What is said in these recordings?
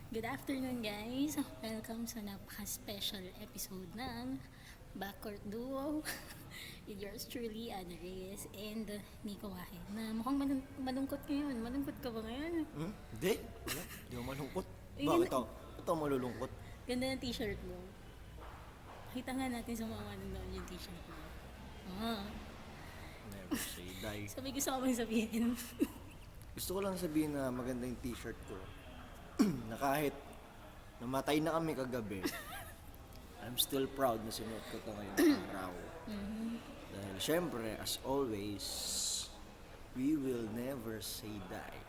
Good afternoon guys! Welcome sa napaka-special episode ng Backcourt Duo with yours truly, Ana Reyes and Nico Wahid na mukhang malungkot ngayon. Malungkot ka ba ngayon? Hindi. Wala. Hindi ako malungkot. Eh, Bakit ako? Ba't ako malulungkot? Ganda ng t-shirt mo. Pakita nga natin sa mga manonood yung t-shirt mo. Ah, Never say die. so may gusto ka bang sabihin? Gusto ko lang sabihin na maganda yung t-shirt ko. Na kahit namatay na kami kagabi, I'm still proud na sinuot ko ito ngayong araw. Dahil syempre, as always, we will never say die.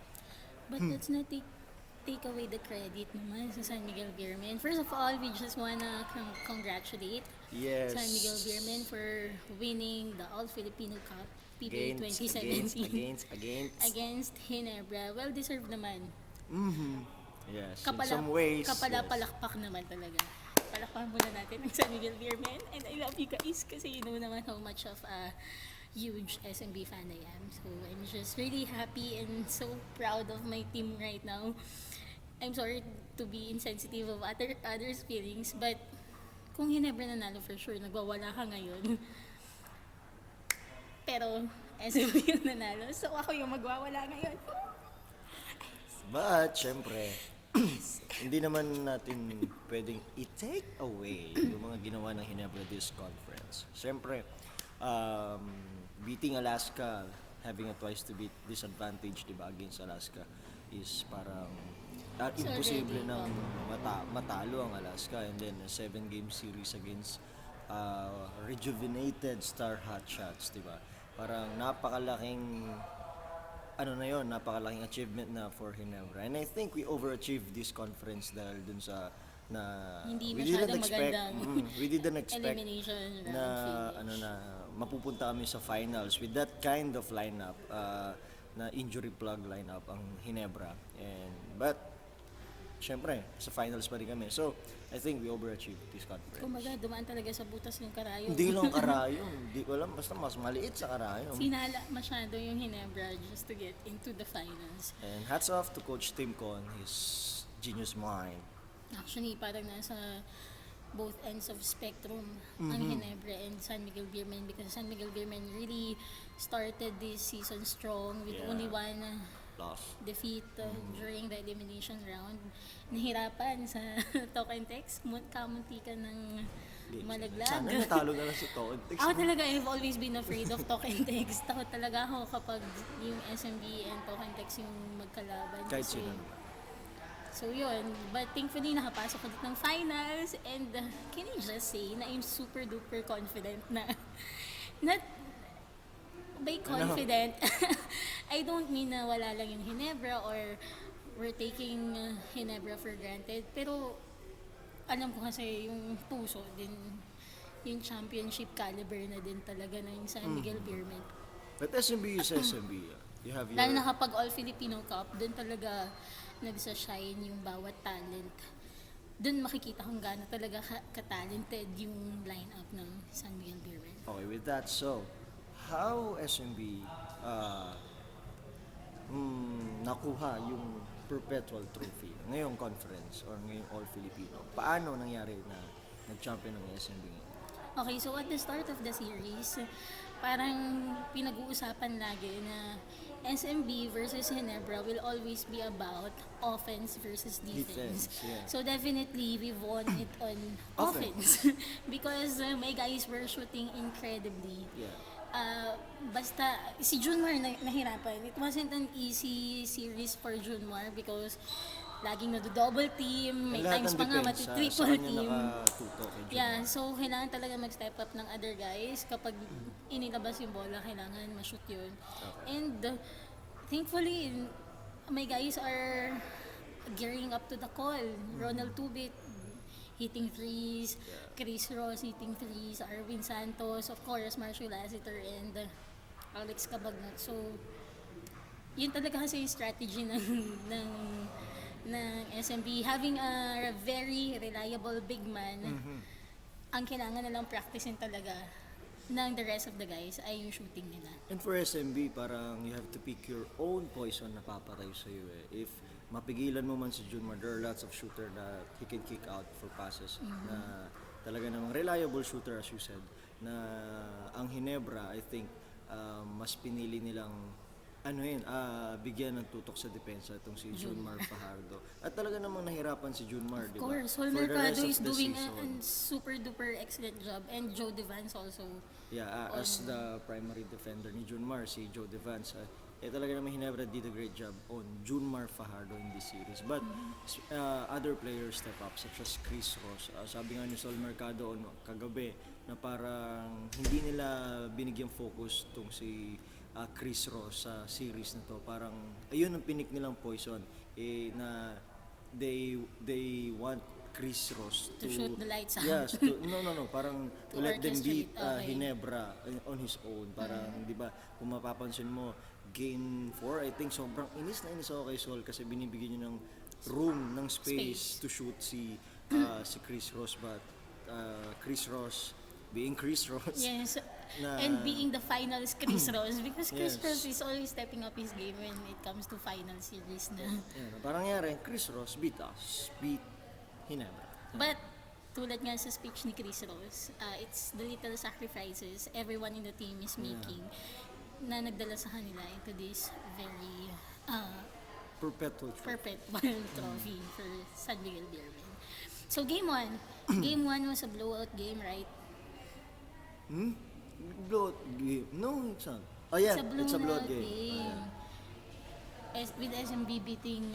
But let's not take away the credit naman sa San Miguel Beermen. First of all, we just wanna congratulate Yes. San Miguel Beermen for winning the All-Filipino Cup PBA 2017 against Ginebra. Well-deserved naman. Yes, in some ways. Kapalapalakpak naman talaga. Palakpakan muna natin ang San Miguel Beermen. And I love you guys kasi you know naman how much of a huge SMB fan I am. So I'm just really happy and so proud of my team right now. I'm sorry to be insensitive of others' feelings, but kung Ginebra nanalo for sure, nagwawala ka ngayon. Pero SMB yung nanalo, so ako yung magwawala ngayon. But, syempre, hindi naman natin pwedeng i-take away yung mga ginawa ng Ginebra this conference. Syempre, beating Alaska, having a twice to beat disadvantage, diba, against Alaska is parang imposible already, nang matalo ang Alaska, and then a 7-game series against rejuvenated Star Hotshots, diba? Parang napakalaking napakalaking achievement na for Ginebra. And I think we overachieved this conference dahil dun sa na Hindi we didn't masyadong expect magandang we didn't expect elimination round na finish. mapupunta kami sa finals with that kind of lineup, na injury plug lineup ang Ginebra. But syempre sa finals pa rin kami. So I think we overachieved this conference. Kumbaga, dumaan talaga sa butas ng karayom. Hindi lang karayom, hindi ko alam, basta mas maliit sa karayom. Sinala masyado yung Ginebra just to get into the finals. And hats off to Coach Tim Con, his genius mind. Actually, parang nasa both ends of spectrum ang Ginebra and San Miguel Beermen because San Miguel Beermen really started this season strong with Yeah. only one Loss. defeat during the elimination round. Nahirapan sa talk and text, kamuntikan ng malaglag. Sana natalo na lang sa Toad. Ako talaga, I've always been afraid of talk and text. Takot talaga ako kapag yung SMB and talk and text yung magkalaban. Kahit Kasi- sino. So yun, but thankfully nakapasok ulit ng finals and can I just say na I'm super duper confident na not by confident, I don't mean na wala lang yung Ginebra or we're taking Ginebra for granted, pero alam ko kasi yung puso din, yung championship caliber na din talaga ng San Miguel Beermen. But SMB is SMB. You have your... Lalo na kapag All-Filipino Cup, doon talaga nagsashine yung bawat talent. Doon makikita kung gaano talaga ka-talented yung lineup ng San Miguel Beermen. Okay, with that, so, how SMB nakuha yung perpetual trophy ngayong conference or ngayong All-Filipino? Paano nangyari na nag-champion ng SMB ngayon? Okay, so at the start of the series, parang pinag-uusapan lagi na SMB versus Ginebra will always be about offense versus defense. Yeah. So definitely, we won it on offense. Because my guys were shooting incredibly. Yeah. Basta, si Junmar nahirapan. It wasn't an easy series for Junmar because laging nado-double team, may Lahat times ng pa nga depensa sa mati-triple kanya team. nakatutok kay Jun. Yeah, so kailangan talaga mag-step up ng other guys. Kapag inilabas yung bola, kailangan ma-shoot yun. And thankfully, my guys are gearing up to the call. Ronald Tubit hitting threes, Chris Ross hitting threes, Arvin Santos, of course, Marshall Lassiter, and Alex Cabagnat. So, yun talaga kasi yung strategy ng SMB. Having a very reliable big man, ang kailangan na lang practicein talaga ng the rest of the guys ay yung shooting nila. And for SMB, parang you have to pick your own poison na papatay sa'yo eh. If mapigilan mo man si Junmar, there are lots of shooter that he can kick out for passes na talaga namang reliable shooter as you said, na ang Hinebra, I think, mas pinili nilang bigyan ng tutok sa depensa itong si Junmar Fajardo. At talaga namang nahirapan si Junmar, di Of ba? course, Sol For the Mercado rest of is the doing season. a super duper excellent job, and Joe Devance also. Yeah, as the primary defender ni Junmar, si Joe Devance, talaga naman Hinebra did a great job on Junmar Fajardo in this series. But other players step up, such as Chris Ross. Sabi nga ni Sol Mercado kagabi, na parang hindi nila binigyang focus tong si Chris Ross sa series na to. Parang ayun ang pinik nilang poison, na they want Chris Ross To shoot the lights out. Yes, no, parang To let them beat orchestrate, okay. Hinebra on his own. Parang, di ba, kung mapapansin mo, Game 4, I think sobrang inis na inis ako kay Sol kasi binibigyan niya ng room, ng space to shoot si Chris Ross. But Chris Ross, being Chris Ross, Yes, na- and being the finals Chris Ross, because Chris Yes. Ross is always stepping up his game when it comes to final series na. parang nangyari, Chris Ross beat Hinebra. But tulad nga sa speech ni Chris Ross, it's the little sacrifices everyone in the team is making na nagdala sa kanila into this very Perpetual trophy. perpetual trophy for San Miguel Beermen. So game 1, game 1 was a blowout game, right? Blowout game? No, it's not. Oh yeah, it's a blowout game. Oh, yeah. With SMB beating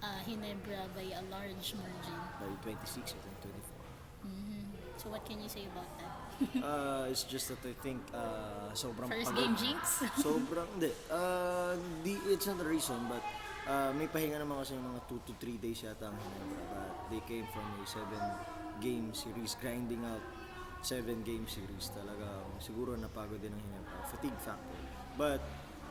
Hinebra by a large margin. By 26, I think 24. So what can you say about that? It's just that I think sobrang First pagod. game jinx? Sobrang, it's not the reason, but may pahinga naman kasi yung mga 2 to 3 days yata ang Hinebra. But they came from a 7-game series, grinding out 7-game series. Talaga, siguro napagod din ang Hinebra. Fatigue factor. But,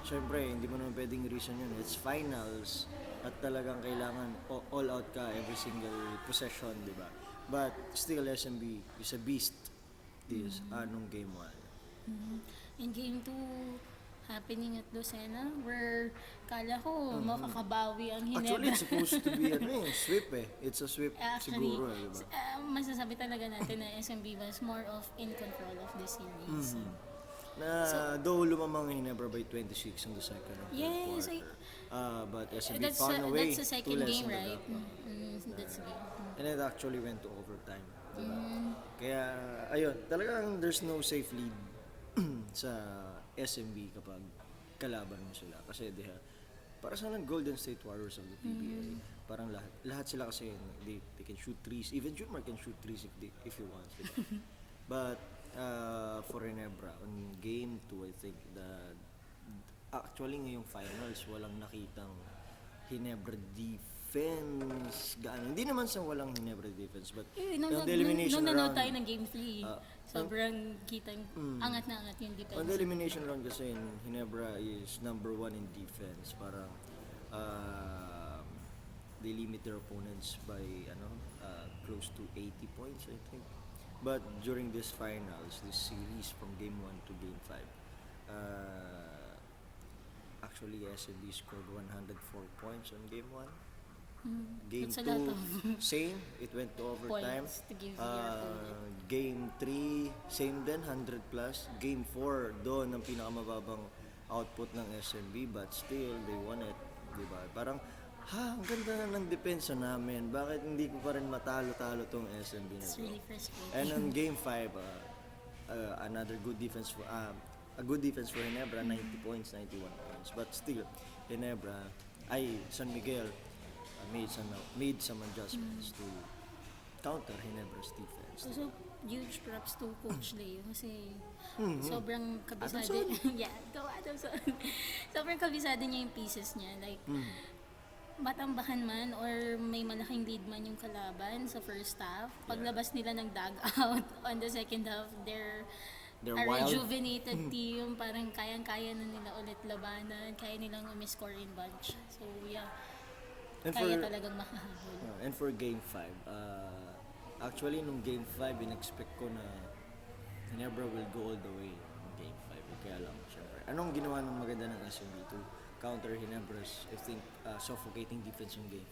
syempre, hindi mo naman pwedeng reason yun. It's finals at talagang kailangan all out ka every single possession, di ba? But still, SMB is a beast this nung game 1. In game 2, happening at Lucena, where kala ko makakabawi ang Actually, Hinebra. it's supposed to be sweep eh. It's a sweep Actually, siguro eh, diba? masasabi talaga natin na SMB was more of in control of the series. Na though lumamang Hinebra by 26 in the second and third Yes, quarter. But SMB found a way that's the to second lessen game, the right? gap. That's the game. And it actually went to overtime. Diba? Kaya, ayun, talagang there's no safe lead sa SMB kapag kalaban mo sila. Kasi para sa Golden State Warriors of the PBA, parang lahat sila kasi they can shoot threes. Even Junmar can shoot threes if he wants. Diba? But for Hinebra, on game 2, I think actually ngayong finals, walang nakitang Hinebra defense gaano. Hindi naman sa walang Hinebra defense, but Nung on the elimination nanonood round, tayo ng game 3, sobrang kitang angat na angat yung on the defense. elimination round kasi Hinebra is number 1 in defense. Parang they limit their opponents by close to 80 points, I think. But during this finals, this series from game 1 to game 5, actually SMB scored 104 points on game 1. Game That's a lot 2, same. It went to overtime. Points to give your opponent. Game 3, same din, 100 plus. Game 4, doon ang pinakamababang output ng SMB, but still, they won it. Diba? Parang, ang ganda na ng depensa namin. Bakit hindi ko pa rin matalo-talo tong SMB na It's to? really frustrating. And on game 5, another good defense for a good defense for Hinebra, 90 points, 91 points. But still, San Miguel made some adjustments to counter Hinebra's defense. Also, huge props to Coach Leo kasi sobrang kabisado. Adamson? Yeah, go Adamson. Sobrang kabisado niya yung pieces niya. Like, matambakan man or may malaking lead man yung kalaban sa first half, paglabas nila ng dugout on the second half, they're a wild. rejuvenated team. Parang kayang-kaya na nila ulit labanan, kaya nilang umiscore in bunch. So, yeah. And Kaya talagang makahabol. And for game 5, actually nung game 5, in-expect ko na Hinebra will go all the way in game 5. Kaya lang, syempre. Anong ginawa ng maganda ng SMB to counter Ginebra's, I think, suffocating defense in Game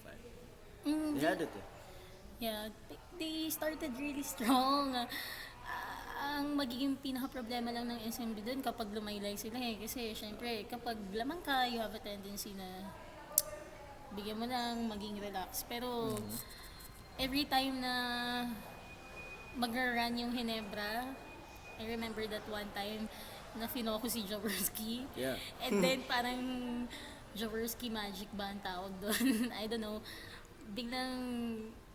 5. Mm, They had it eh. yeah, they started really strong. Ang magiging pinaka-problema lang ng SMB doon kapag lumaylay sila eh. Kasi syempre, kapag lamang ka, you have a tendency na bigyan mo lang maging relax. Pero every time na magra-run yung Hinebra, I remember that one time na fino ko si Jaworski. Yeah. And then parang Jaworski magic ba ang tawag doon? I don't know. Biglang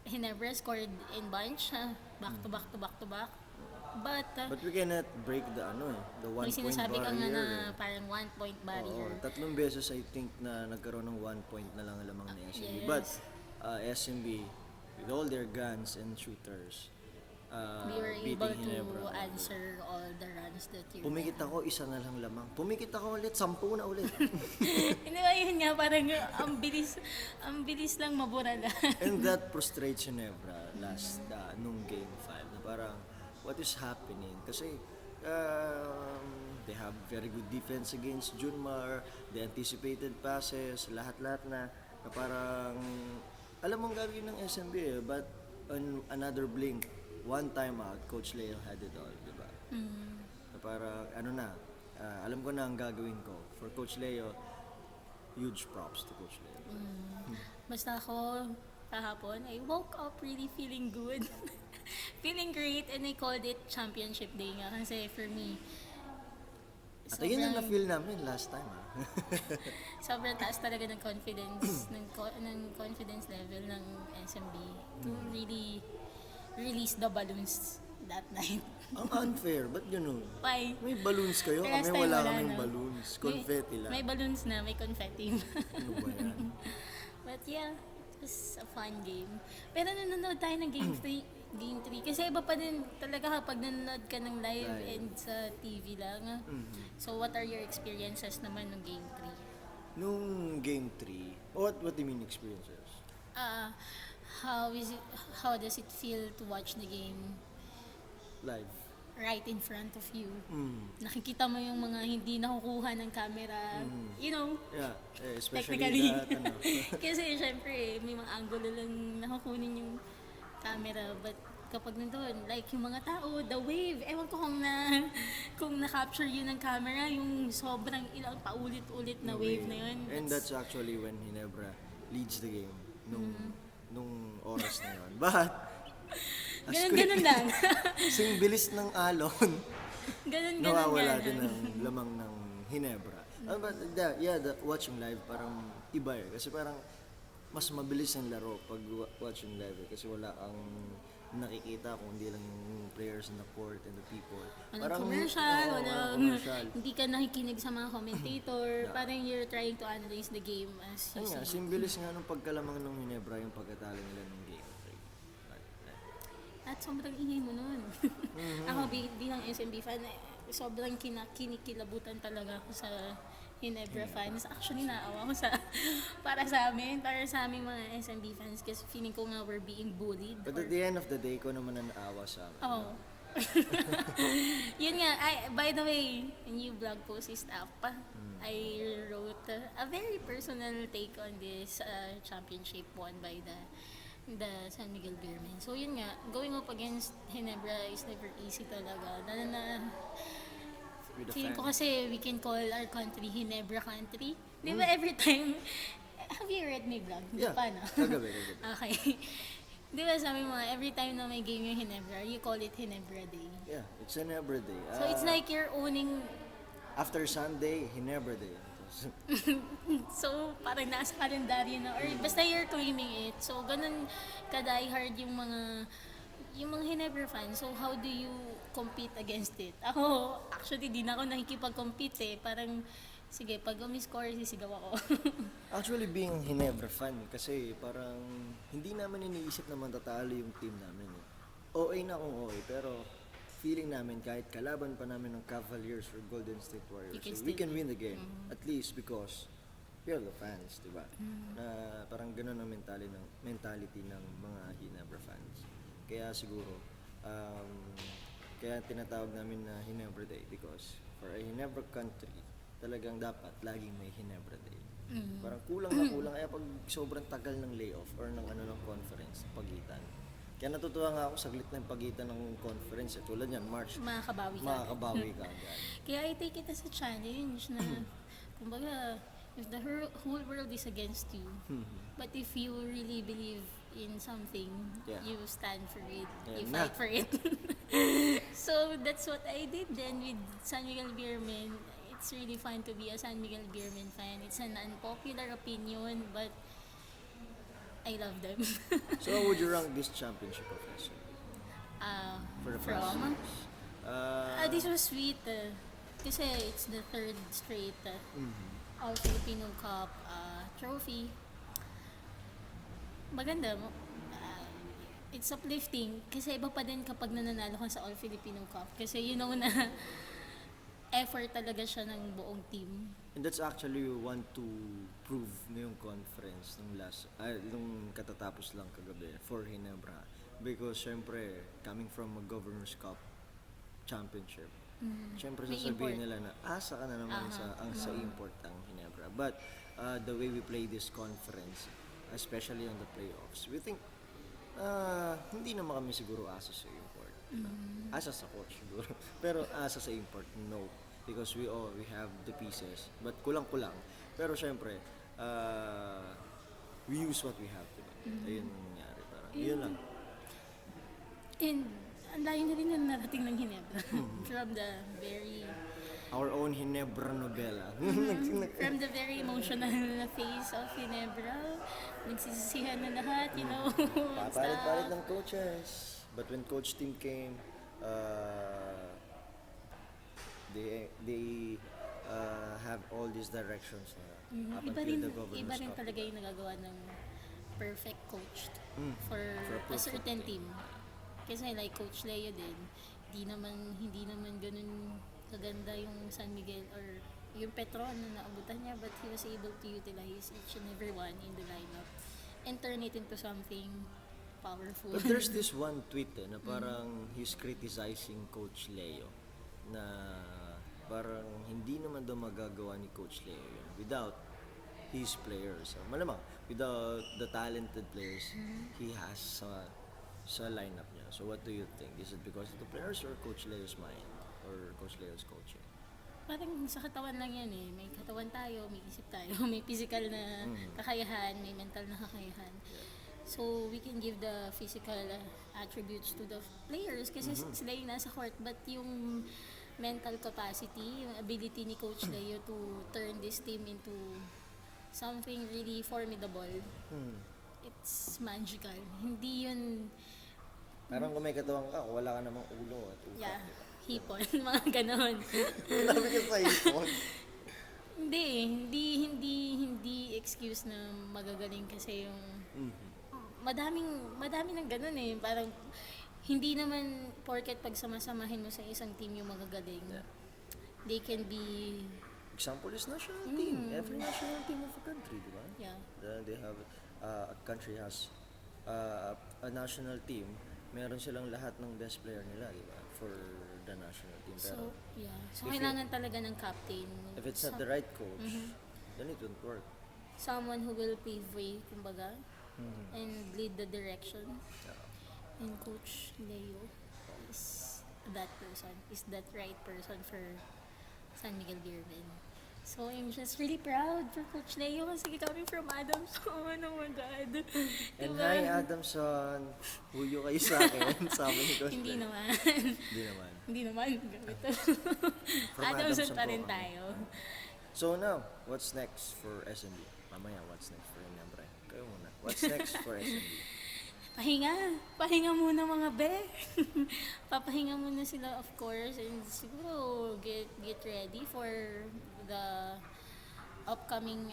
Hinebra scored in bunch, back to back to back to back. But we cannot break the may 1 point sinasabi ka nga barrier. na parang 1 point barrier. Oo, 3 beses I think na nagkaroon ng 1 point na lang lamang ni SMB. Yes. But SMB, with all their guns and shooters, We were able beating Ginebra. to answer all the runs that you Pumikit ako, isa na lang lamang. Pumikit ako ulit, 10 na ulit. Hindi ba yun nga, parang ang bilis lang mabura na. And that frustrates Ginebra nung Game 5. Na parang, what is happening? Kasi they have very good defense against Junmar, they anticipated passes, lahat-lahat na parang, alam mong gagawin ng SMB eh, but on another blink, one time out, Coach Leo had it all, di ba? Na parang, alam ko na ang gagawin ko. For Coach Leo, huge props to Coach Leo. Basta ako, kahapon, I woke up really feeling good. Feeling great, and I called it championship day nga. Kasi for me, At ayun ang na-feel namin last time. sobrang taas talaga ng confidence, ng confidence level ng SMB to really release the balloons that night. Ang unfair, ba't ganun? Why? May balloons kayo, Last kami time wala wala kaming na. balloons. Confetti lang. May balloons na, may confetti. Ano ba yan? But yeah, it was a fun game. Pero nanonood tayo ng Game 3. Kasi iba pa din talaga kapag nanonood ka ng live and sa TV lang. So what are your experiences naman ng Game 3? Nung Game 3, what do you mean experiences? How does it feel to watch the game Live. right in front of you? Mm. Nakikita mo yung mga hindi nakukuha ng camera. You know, Yeah, especially technically. that, Kasi syempre, may mga angulo lang nakukunin yung camera. But kapag nandun, like yung mga tao, the wave, ewan ko kung na-capture yun ng camera, yung sobrang ilang paulit-ulit na wave na yun. And that's actually when Ginebra leads the game nung oras na yun. But, Ganun lang. sing bilis ng alon, Ganun nawawala nga. din ang lamang ng Ginebra. But watching live parang iba eh. Kasi parang mas mabilis ang laro pag watching live eh. Kasi wala kang nakikita kung hindi lang yung players in the court and the people. Walang commercial, walang commercial. hindi ka nakikinig sa mga commentator. Parang you're trying to analyze the game as you Ayun nga, see it. simbilis nga nung pagkalamang ng Ginebra yung pagkatalo nila ng game. At sobrang ingay mo nun. Ako bilang SMB fan, sobrang kinikilabutan talaga ako sa Ginebra fans. Actually, naawa ko para sa aming mga SMB fans kasi feeling ko nga we're being bullied. But at the end of the day, ko naman ang naawa sa amin. Oh. Yun nga, by the way, a new blog post is up. I wrote a very personal take on this championship won by the San Miguel Beermen. So yun nga, going up against Ginebra is never easy talaga. With the Feeling ko fans. kasi we can call our country Ginebra country. Di ba every time, have you read my blog? Yeah, Paano? kagabi. Okay. Di ba sabi mo, every time na may game yung Ginebra, you call it Ginebra Day. Yeah, it's Ginebra Day. So it's like you're owning, After Sunday, Ginebra Day. so parang nasa kalendaryo na, or basta you're claiming it. So ganun ka-die hard yung mga Ginebra fans. So how do you compete against it? Ako, actually, di na ako nakikipag-compete eh. Parang, sige, pag umi-score, sisigaw ako. Actually, being a Ginebra fan, kasi parang hindi naman iniisip na matatalo yung team namin. Eh. OA na kung OA, pero feeling namin kahit kalaban pa namin ng Cavaliers or Golden State Warriors, You can so we still can win the game. At least because we are the fans, di ba? Na parang ganun ang mentality ng mga Ginebra fans. Kaya siguro, kaya tinatawag namin na Ginebra Day because for a Ginebra country, talagang dapat laging may Ginebra Day. Parang kulang na kulang kaya pag sobrang tagal ng layoff or ng ng conference pagitan. Kaya natutuwa nga ako saglit na yung pagitan ng conference tulad yan March. Makakabawi ka. Makakabawi ka agad. Kaya I take it as a challenge na, kumbaga, if the whole world is against you, but if you really believe in something, Yeah. you stand for it, Yeah, you na. fight for it. So that's what I did then with San Miguel Beerman. It's really fun to be a San Miguel Beerman fan. It's an unpopular opinion, but I love them. So how would you rank this championship of SMB? For the past From? years? This was sweet. Kasi it's the third straight All Filipino Cup trophy. Maganda. It's uplifting. Kasi iba pa din kapag nananalo ka sa All Filipino Cup. Kasi you know na effort talaga siya ng buong team. And that's actually you want to prove ngayong conference nung katatapos lang kagabi for Ginebra. Because syempre, coming from a Governor's Cup championship, syempre May sasabihin import. nila na asa ka na naman sa import ang Ginebra. But the way we play this conference, especially on the playoffs, we think hindi naman kami siguro asa sa import. Asa sa coach siguro. Pero asa sa import, no. Because we have the pieces, but kulang-kulang. Pero syempre, we use what we have today. Ayun ang nangyari. Parang, yun lang. And ang layo na rin na narating ng Ginebra. From the very Our own Ginebra novela. from the very emotional na face of Ginebra, nagsisisihan na lahat, you know. Papalit-palit ng coaches. But when Coach Tim came, they have all these directions na up Iba until rin, the Governor's iba rin Cup. talaga yung nagagawa ng perfect coach for For a a perfect certain team. Kasi like Coach Leo din, hindi naman ganun kaganda yung San Miguel or yung Petron na naabutan niya, but he was able to utilize each and every one in the lineup and turn it into something powerful. But there's this one tweet na parang he's criticizing Coach Leo na parang hindi naman daw magagawa ni Coach Leo yun without his players. Malamang, without the talented players he has sa lineup niya. So what do you think? Is it because of the players or Coach Leo's mind? Or Coach Leo's coaching? Parang sa katawan lang yan eh. May katawan tayo, may isip tayo, may physical na kakayahan, may mental na kakayahan. So we can give the physical attributes to the players kasi sila yung nasa court, but yung mental capacity, yung ability ni Coach Leo to turn this team into something really formidable, it's magical. Hindi yun, Parang kung may katawan ka, wala ka namang ulo at utak. yeah, di ba? hipon, mga ganon. Grabe ka sa ipon. Hindi excuse na magagaling kasi yung madaming ng ganun eh. Parang hindi naman porket pag samasamahin mo sa isang team yung magagaling. Yeah. They can be, Example is national team. Every national team of a country, di ba? yeah. They have, a country has a national team. Meron silang lahat ng best player nila, di ba? For the national team. Pero So, yeah. So, if kailangan talaga ng captain. if it's not the right coach, then it won't work. Someone who will pave way, kumbaga, and lead the direction. Yeah. And Coach Leo is that person, is that right person for San Miguel Beerman. So I'm just really proud for Coach Leo kasi coming from Adamson, oh my God. And Diba? hi Adamson, huyo kayo sa akin, sabi ni Coach Hindi Leo. naman. Hindi naman. Hindi naman. Ganito. From Adamson Adamson pa po rin kami. tayo. So now, what's next for SMB? Mamaya, what's next for Ginebra? Kayo muna. What's next for SMB? Pahinga muna mga be. Papahinga muna sila of course and siguro get ready for the upcoming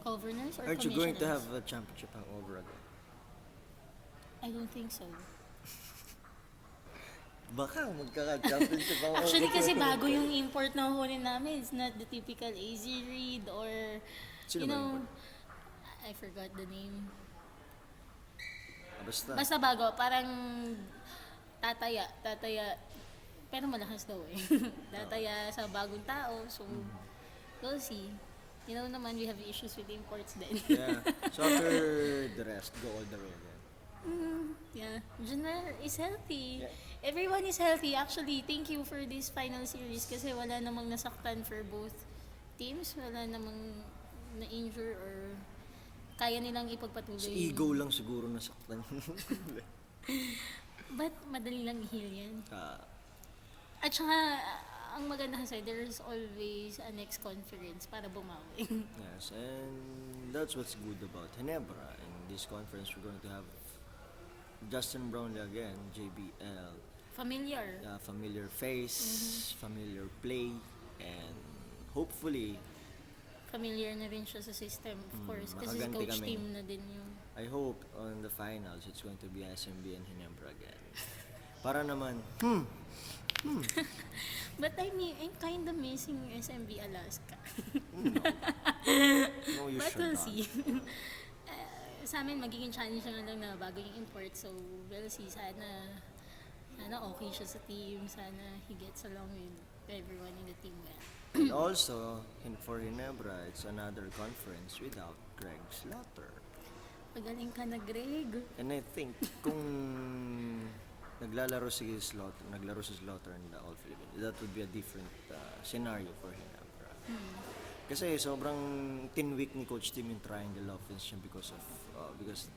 governors or Aren't you going to commissioners. have a championship hangover again? I don't think so. Baka magkaka-championship hangover. Actually kasi bago yung import na hunin namin. It's not the typical AZ Reed or Sino you ba know, import? I forgot the name. Basta. Basta bago, parang tataya. Pero malakas daw eh. Tataya sa bagong tao. So, we'll see. You know naman, we have issues with imports then. Yeah. So after the rest, go all the way again. Yeah, Junmar is healthy. Yeah. Everyone is healthy. Actually, thank you for this final series kasi wala namang nasaktan for both teams. Wala namang na-injure or kaya nilang ipagpatuloy. Sa ego lang siguro nasaktan. But madali lang i-heal yan. Ah, At saka, ang maganda kasi, there's always a next conference para bumawi. yes, and that's what's good about Ginebra. In this conference, we're going to have Justin Brownlee again, JBL, Familiar. familiar face, familiar play, and hopefully, Familiar na rin siya sa system, of course. Kasi makaganti coach kami. team na din yung... I hope on the finals, it's going to be SMB and Ginebra again. Para naman, But I mean, I'm kind of missing SMB Alaska. no, you But should we'll not. see. Sa amin, magiging challenge na lang na bago yung import. So, we'll see. Sana okay siya sa team. Sana he gets along with everyone in the team well. And also, for Ginebra, it's another conference without Greg Slaughter. Magaling ka na, Greg. And I think kung naglaro si Slaughter in the All Philippines, that would be a different scenario for Ginebra. Kasi sobrang tin-weak ni Coach Tim in triangle offense niya because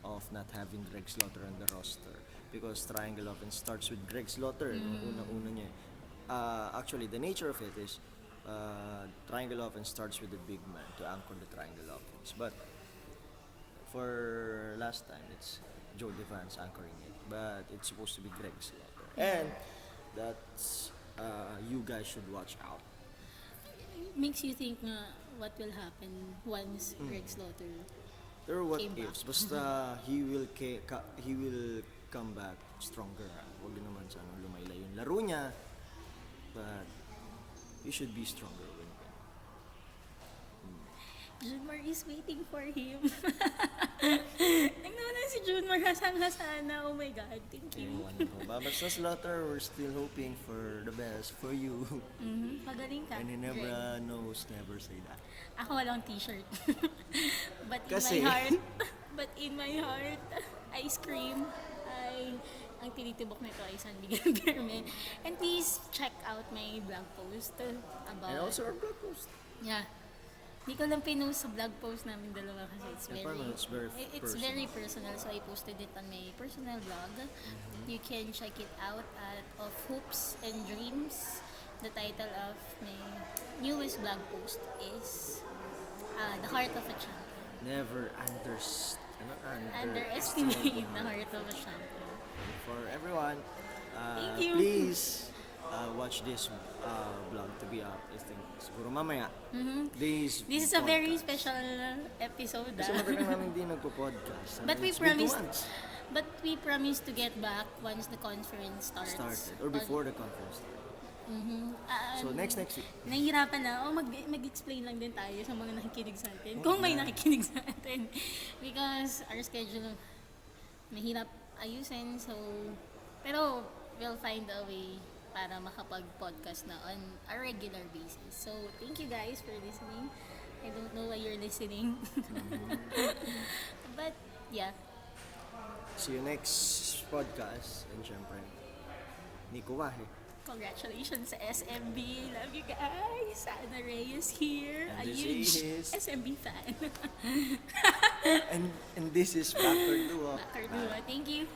of not having Greg Slaughter on the roster. Because triangle offense starts with Greg Slaughter, unang-una niya. Actually, the nature of it is triangle offense starts with the big man to anchor the triangle offense. But for last time, it's Joe Devance anchoring it. But it's supposed to be Greg Slaughter. And that's, you guys should watch out. Makes you think nga what will happen once Greg Slaughter... There are what Came back. ifs. Basta he will come back stronger. Huwag naman sana lumaylay yung laro niya. But he should be stronger when Junmar is waiting for him. Tingnan mo na si Junmar, hasang-hasa na. Oh my God, thank you. Basta Slaughter, we're still hoping for the best for you. Magaling ka. And he Greg. never knows, never say that. Ako walang t-shirt. But Kasi- in my heart, I scream. Ang tinitibok nito ay San Miguel Beerman. And please check out my blog post about... And also our blog post. Yeah. Hindi ko lang pinost sa blog post namin dalawa kasi it's Yeah, very... paano? It's very it's personal. very personal, so I posted it on my personal blog. You can check it out at Of Hoops and Dreams. The title of my newest blog post is The Heart of a Champion. Never Underestimate the heart of a champion. For everyone, Thank you. please watch this vlog to be up. I think siguro mamaya. This This is a very podcast. special episode. Kasi matagal namin hindi nagpo-podcast. But we It's been 2 promised months But we promised to get back once the conference starts. started or before the conference started. So next week. Nahihirapan na. Mag-explain lang din tayo sa mga nakikinig sa atin. Kung may nakikinig sa atin. Because our schedule, mahirap ayusin. So, pero we'll find a way para makapag-podcast na on a regular basis. So, thank you guys for listening. I don't know why you're listening. But, yeah. See you next podcast. And syempre, Nico Wahe. Congratulations sa SMB. Love you guys. Ana Reyes here. And A this huge is- SMB fan. And this is Backward Duo. Backer Dua. Thank you.